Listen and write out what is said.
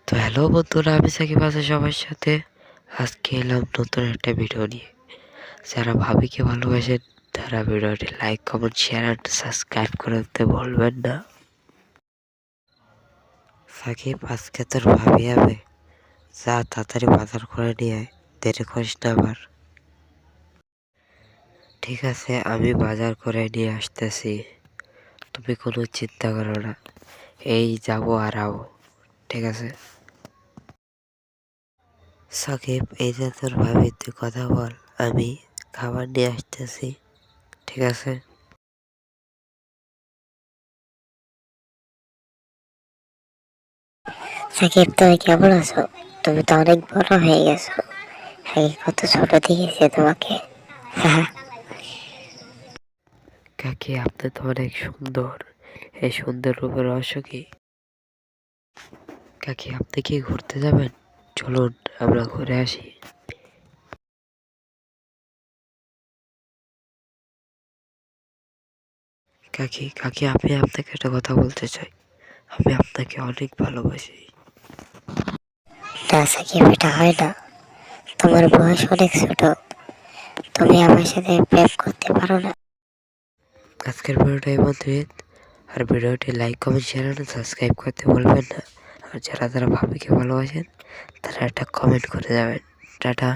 তো হ্যালো বন্ধুরা, আমি সাকিব আছি সবার সাথে। আজকে এলাম নতুন একটা ভিডিও নিয়ে। যারা ভাবিকে ভালোবাসেন তারা ভিডিওটি like, comment, share and subscribe করতে ভুলবেন না। সাকিব, আজকে তোর ভাবি হবে, যা তাড়াতাড়ি বাজার করে নিয়ে আয়, দেরি করিস না আবার। ঠিক আছে, আমি বাজার করে নিয়ে আসতেছি, তুমি কোনো চিন্তা করো না। এই যাবো আর আবো, ঠিক আছে? সাকিব, এই যে তোর ভাবি, তুই কথা বল, আমি খাবার নিয়ে আসতেছি, ঠিক আছে? সাকিব, তুমি কেমন আছো? তুমি তো অনেক বড় হয়ে গেছো। আগে কত ছোট দেখেছি তোমাকে। কাকি, আপনি তো অনেক সুন্দর। এই সুন্দর রূপের রহস্য কি? কাকি, আপনি কি ঘুরতে যাবেন? চলুন আমরা ঘুরে আসি। কাকি কাকি, আমি আপনাকে একটা কথা বলতে চাই। আমি আপনাকে অনেক ভালোবাসি। না সাকিব, এটা হয় না। তোমার বয়স অনেক ছোট, তুমি আমার সাথে প্রেম করতে পারো না। আজকের ভিডিওটা এই পর্যন্তই। আর ভিডিওটি লাইক, কমেন্ট, শেয়ার আর সাবস্ক্রাইব করতে ভুলবেন না। আর যারা যারা ভাবিকে ভালোবাসেন তারা একটা কমেন্ট করে যাবেন। টাটা।